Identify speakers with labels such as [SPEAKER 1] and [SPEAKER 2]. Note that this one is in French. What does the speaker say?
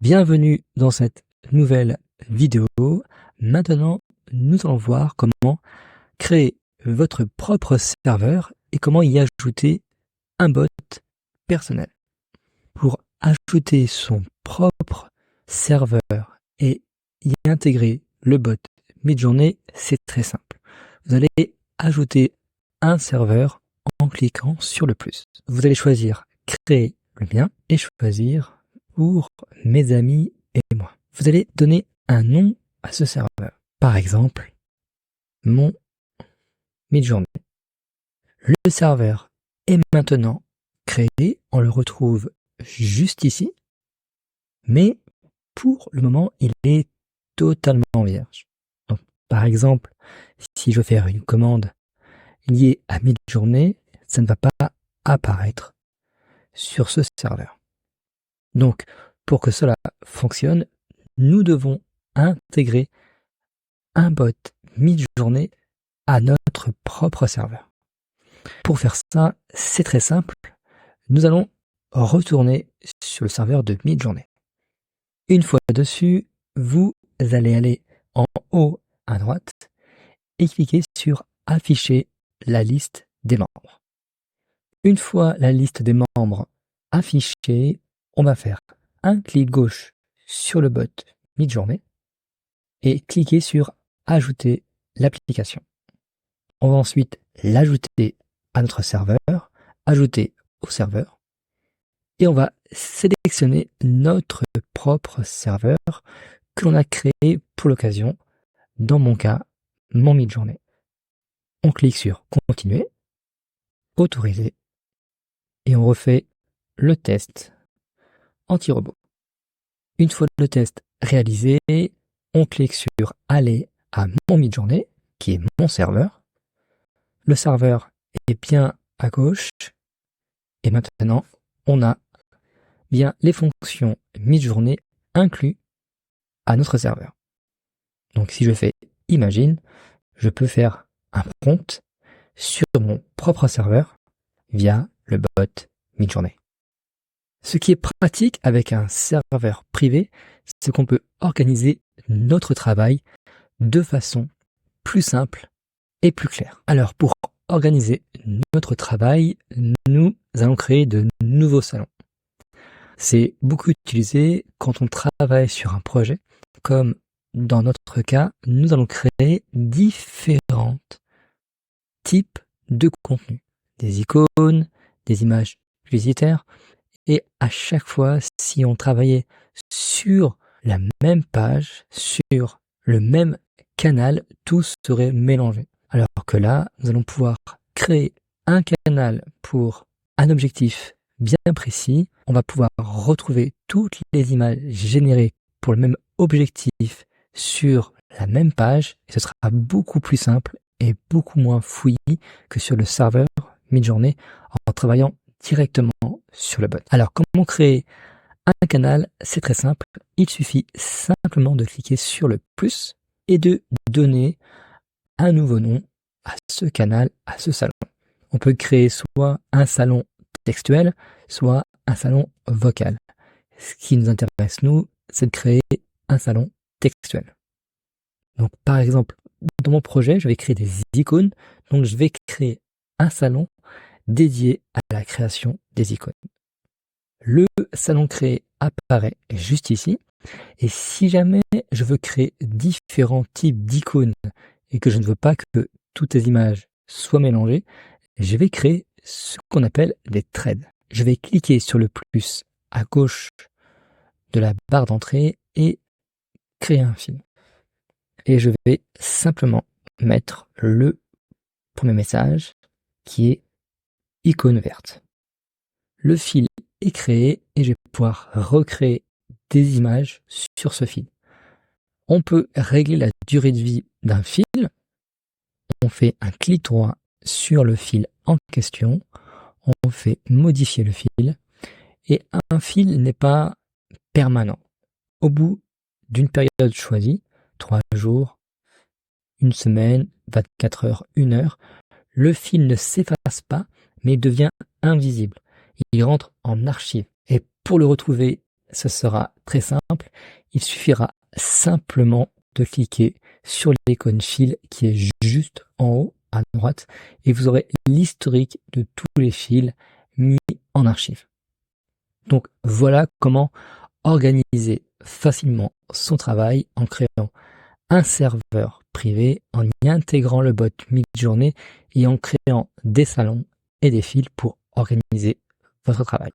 [SPEAKER 1] Bienvenue dans cette nouvelle vidéo. Maintenant, nous allons voir comment créer votre propre serveur et comment y ajouter un bot personnel. Pour ajouter son propre serveur et y intégrer le bot Midjourney, c'est très simple. Vous allez ajouter un serveur en cliquant sur le plus. Vous allez choisir créer le mien et choisir pour mes amis et moi. Vous allez donner un nom à ce serveur. Par exemple, mon Midjourney. Le serveur est maintenant créé. On le retrouve juste ici. Mais pour le moment, il est totalement vierge. Donc, par exemple, si je veux faire une commande liée à Midjourney, ça ne va pas apparaître sur ce serveur. Donc, pour que cela fonctionne, nous devons intégrer un bot Midjourney à notre propre serveur. Pour faire ça, c'est très simple. Nous allons retourner sur le serveur de Midjourney. Une fois dessus, vous allez aller en haut à droite et cliquer sur afficher la liste des membres. Une fois la liste des membres affichée, on va faire un clic gauche sur le bot Midjourney et cliquer sur ajouter l'application. On va ensuite l'ajouter à notre serveur, ajouter au serveur et on va sélectionner notre propre serveur que l'on a créé pour l'occasion, dans mon cas, mon Midjourney. On clique sur continuer, autoriser et on refait le test anti-robot. Une fois le test réalisé, on clique sur aller à mon Midjourney, qui est mon serveur. Le serveur est bien à gauche et maintenant on a bien les fonctions Midjourney inclus à notre serveur. Donc si je fais imagine, je peux faire un prompt sur mon propre serveur via le bot Midjourney. Ce qui est pratique avec un serveur privé, c'est qu'on peut organiser notre travail de façon plus simple et plus claire. Alors pour organiser notre travail, nous allons créer de nouveaux salons. C'est beaucoup utilisé quand on travaille sur un projet, comme dans notre cas, nous allons créer différents types de contenus. Des icônes, des images publicitaires, et à chaque fois, si on travaillait sur la même page, sur le même canal, tout serait mélangé. Alors que là, nous allons pouvoir créer un canal pour un objectif bien précis. On va pouvoir retrouver toutes les images générées pour le même objectif sur la même page et ce sera beaucoup plus simple et beaucoup moins fouillis que sur le serveur Midjourney en travaillant directement sur le bot. Alors comment créer un canal? C'est très simple. Il suffit simplement de cliquer sur le plus et de donner un nouveau nom à ce canal, à ce salon. On peut créer soit un salon textuel, soit un salon vocal. Ce qui nous intéresse, nous, c'est de créer un salon textuel. Donc, par exemple, dans mon projet, je vais créer des icônes. Donc, je vais créer un salon dédié à la création des icônes. Le salon créé apparaît juste ici. Et si jamais je veux créer différents types d'icônes et que je ne veux pas que toutes les images soient mélangées, je vais créer ce qu'on appelle des threads. Je vais cliquer sur le plus à gauche de la barre d'entrée et créer un fil. Et je vais simplement mettre le premier message qui est icône verte. Le fil est créé et je vais pouvoir recréer des images sur ce fil. On peut régler la durée de vie d'un fil. On fait un clic droit sur le fil en question. On fait modifier le fil. Et un fil n'est pas permanent. Au bout d'une période choisie, 3 jours, 1 semaine, 24 heures, 1 heure, le fil ne s'efface pas, mais il devient invisible. Il rentre en archive. Et pour le retrouver ce sera très simple. Il suffira simplement de cliquer sur l'icône fil qui est juste en haut à droite et vous aurez l'historique de tous les fils mis en archive. Donc voilà comment organiser facilement son travail en créant un serveur privé, en y intégrant le bot mid-journée et en créant des salons et des fils pour organiser votre travail.